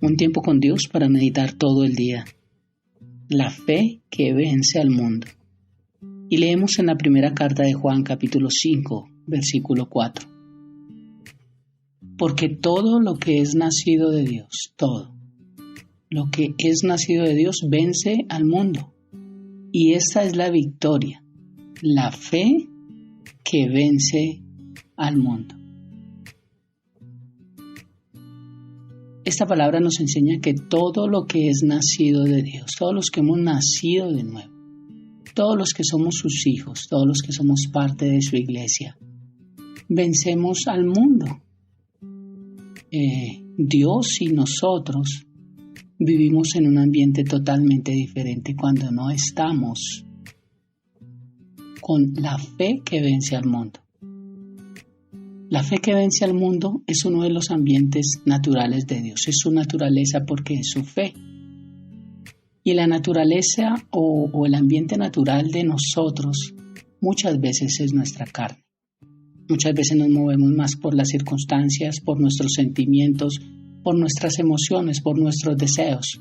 Un tiempo con Dios para meditar todo el día. La fe que vence al mundo. Y leemos en la primera carta de Juan, capítulo 5, versículo 4. Porque todo lo que es nacido de Dios, todo lo que es nacido de Dios vence al mundo. Y esta es la victoria, la fe que vence al mundo. Esta palabra nos enseña que todo lo que es nacido de Dios, todos los que hemos nacido de nuevo, todos los que somos sus hijos, todos los que somos parte de su iglesia, vencemos al mundo. Dios y nosotros vivimos en un ambiente totalmente diferente cuando no estamos con la fe que vence al mundo. La fe que vence al mundo es uno de los ambientes naturales de Dios, es su naturaleza porque es su fe. Y la naturaleza o el ambiente natural de nosotros muchas veces es nuestra carne. Muchas veces nos movemos más por las circunstancias, por nuestros sentimientos, por nuestras emociones, por nuestros deseos,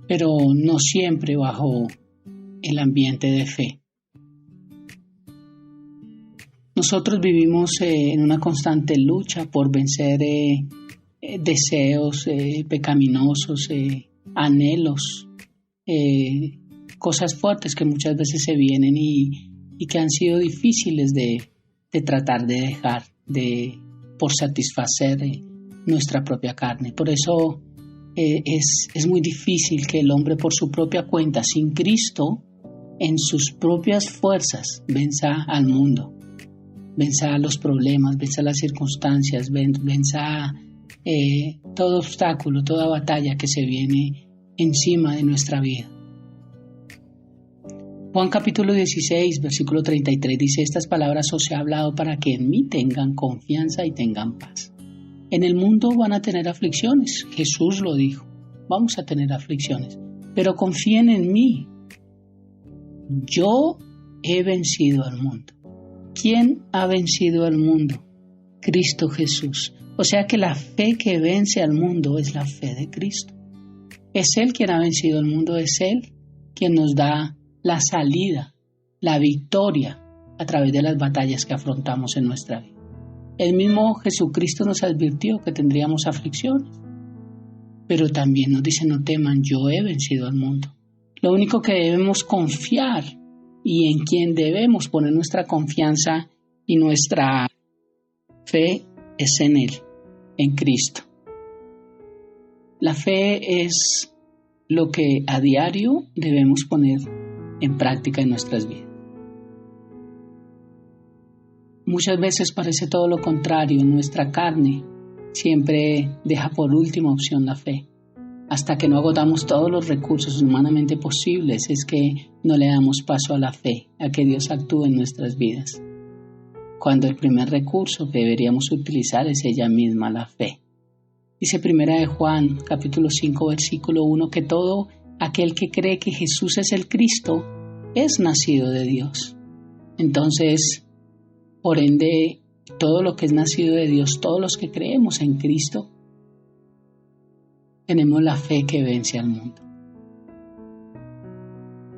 pero no siempre bajo el ambiente de fe. Nosotros vivimos en una constante lucha por vencer deseos pecaminosos, anhelos, cosas fuertes que muchas veces se vienen y que han sido difíciles de tratar de dejar por satisfacer nuestra propia carne. Por eso es muy difícil que el hombre por su propia cuenta, sin Cristo, en sus propias fuerzas, venza al mundo. Venza los problemas, venza las circunstancias, venza todo obstáculo, toda batalla que se viene encima de nuestra vida. Juan capítulo 16, versículo 33 dice: estas palabras os he hablado para que en mí tengan confianza y tengan paz. En el mundo van a tener aflicciones, Jesús lo dijo, vamos a tener aflicciones, pero confíen en mí, yo he vencido al mundo. ¿Quién ha vencido al mundo? Cristo Jesús. O sea que la fe que vence al mundo es la fe de Cristo. Es Él quien ha vencido al mundo, es Él quien nos da la salida, la victoria a través de las batallas que afrontamos en nuestra vida. El mismo Jesucristo nos advirtió que tendríamos aflicciones, pero también nos dice: no teman, yo he vencido al mundo. Lo único que debemos confiar y en quien debemos poner nuestra confianza y nuestra fe es en Él, en Cristo. La fe es lo que a diario debemos poner en práctica en nuestras vidas. Muchas veces parece todo lo contrario. Nuestra carne siempre deja por última opción la fe. Hasta que no agotamos todos los recursos humanamente posibles es que no le damos paso a la fe, a que Dios actúe en nuestras vidas. Cuando el primer recurso que deberíamos utilizar es ella misma, la fe. Dice primera de Juan, capítulo 5, versículo 1, que todo aquel que cree que Jesús es el Cristo es nacido de Dios. Entonces, por ende, todo lo que es nacido de Dios, todos los que creemos en Cristo, tenemos la fe que vence al mundo.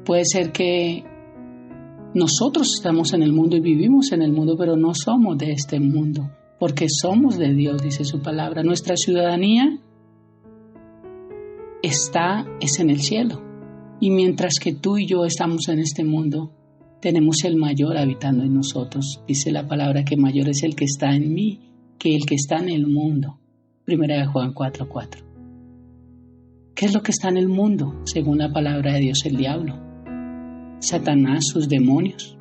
Puede ser que nosotros estamos en el mundo y vivimos en el mundo, pero no somos de este mundo, porque somos de Dios, dice su palabra. Nuestra ciudadanía es en el cielo. Y mientras que tú y yo estamos en este mundo, tenemos el mayor habitando en nosotros. Dice la palabra que mayor es el que está en mí que el que está en el mundo. Primera de Juan 4:4. ¿Qué es lo que está en el mundo? Según la palabra de Dios, el diablo, Satanás, sus demonios.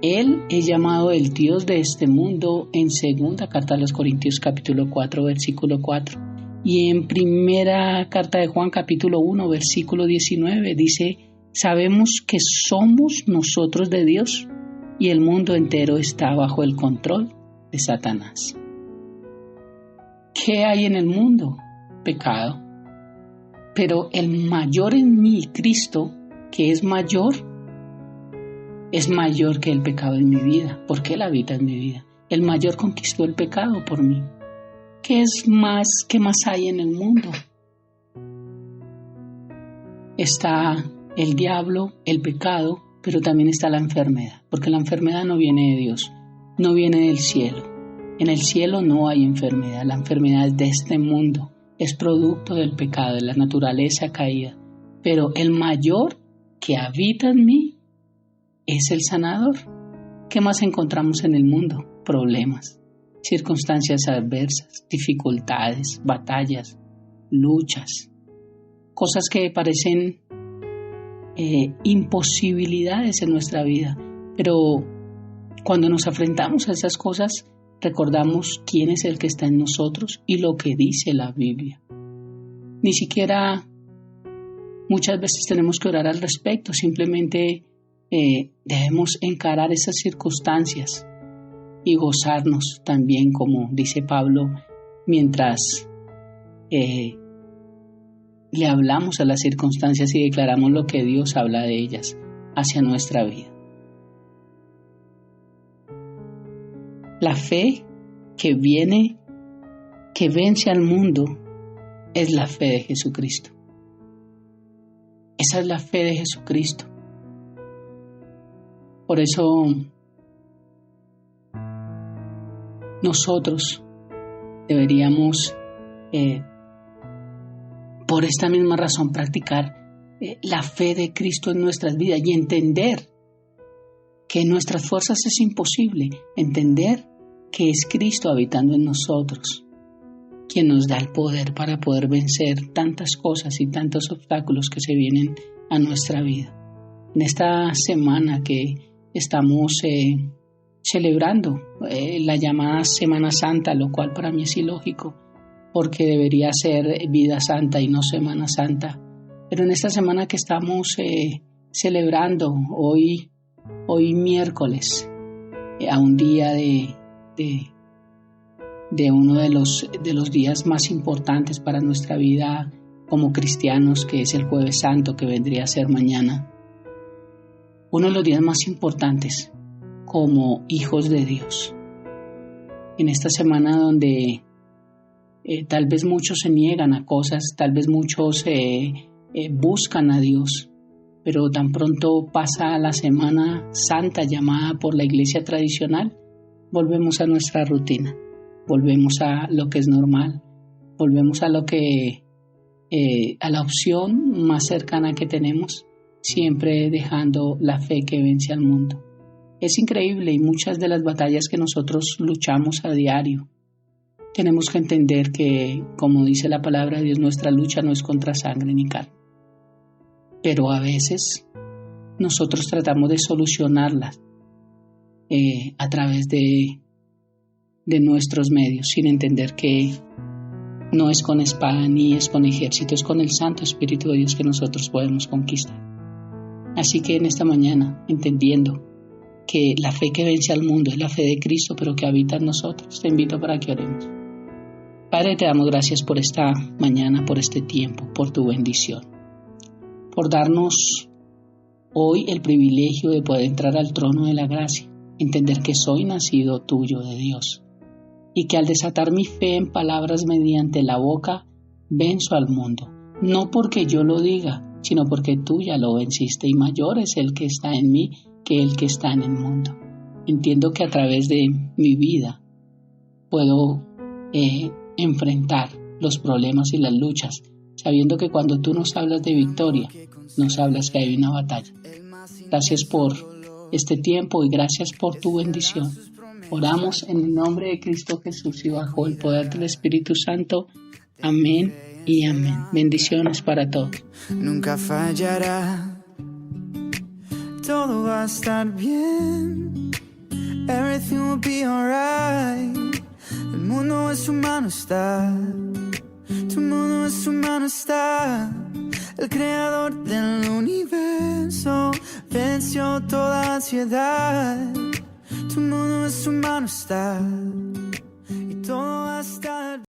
Él es llamado el Dios de este mundo en segunda carta a los Corintios capítulo 4, versículo 4. Y en primera carta de Juan capítulo 1, versículo 19 dice: sabemos que somos nosotros de Dios y el mundo entero está bajo el control de Satanás. ¿Qué hay en el mundo? Pecado. Pero el mayor en mí, Cristo, que es mayor que el pecado en mi vida, porque Él habita en mi vida. El mayor conquistó el pecado por mí. ¿Qué más hay en el mundo? Está el diablo, el pecado, pero también está la enfermedad, porque la enfermedad no viene de Dios, no viene del cielo. En el cielo no hay enfermedad, la enfermedad es de este mundo, es producto del pecado, de la naturaleza caída. Pero el mayor que habita en mí es el sanador. ¿Qué más encontramos en el mundo? Problemas, circunstancias adversas, dificultades, batallas, luchas, cosas que parecen imposibilidades en nuestra vida. Pero cuando nos enfrentamos a esas cosas, recordamos quién es el que está en nosotros y lo que dice la Biblia. Ni siquiera muchas veces tenemos que orar al respecto, simplemente debemos encarar esas circunstancias y gozarnos también, como dice Pablo, mientras le hablamos a las circunstancias y declaramos lo que Dios habla de ellas hacia nuestra vida. La fe que vence al mundo, es la fe de Jesucristo. Esa es la fe de Jesucristo. Por eso nosotros deberíamos, por esta misma razón, practicar la fe de Cristo en nuestras vidas y entender que en nuestras fuerzas es imposible, entender que es Cristo habitando en nosotros quien nos da el poder para poder vencer tantas cosas y tantos obstáculos que se vienen a nuestra vida. En esta semana que estamos celebrando la llamada Semana Santa, lo cual para mí es ilógico, porque debería ser Vida Santa y no Semana Santa. Pero en esta semana que estamos celebrando, hoy miércoles, a un día de uno de los días más importantes para nuestra vida como cristianos, que es el Jueves Santo, que vendría a ser mañana. Uno de los días más importantes como hijos de Dios. En esta semana donde tal vez muchos se niegan a cosas, tal vez muchos buscan a Dios, pero tan pronto pasa la Semana Santa llamada por la iglesia tradicional, volvemos a nuestra rutina, volvemos a lo que es normal, volvemos a lo que a la opción más cercana que tenemos, siempre dejando la fe que vence al mundo. Es increíble, y muchas de las batallas que nosotros luchamos a diario, tenemos que entender que, como dice la palabra de Dios, nuestra lucha no es contra sangre ni carne. Pero a veces nosotros tratamos de solucionarlas a través de nuestros medios, sin entender que no es con espada ni es con ejército, es con el Santo Espíritu de Dios que nosotros podemos conquistar. Así que en esta mañana, entendiendo que la fe que vence al mundo es la fe de Cristo, pero que habita en nosotros, te invito para que oremos. Padre, te damos gracias por esta mañana, por este tiempo, por tu bendición, por darnos hoy el privilegio de poder entrar al trono de la gracia, entender que soy nacido tuyo de Dios y que al desatar mi fe en palabras mediante la boca, venzo al mundo, no porque yo lo diga, sino porque tú ya lo venciste y mayor es el que está en mí que el que está en el mundo. Entiendo que a través de mi vida puedo enfrentar los problemas y las luchas, sabiendo que cuando tú nos hablas de victoria, nos hablas que hay una batalla. Gracias por este tiempo y gracias por tu bendición. Oramos en el nombre de Cristo Jesús y bajo el poder del Espíritu Santo. Amén y amén. Bendiciones para todos. Nunca fallará. Todo va a estar bien. Everything will be alright. El mundo en su mano está. Tu mundo en su mano está. El creador del universo venció toda ansiedad. Tu mundo en su mano está. Y todo va a estar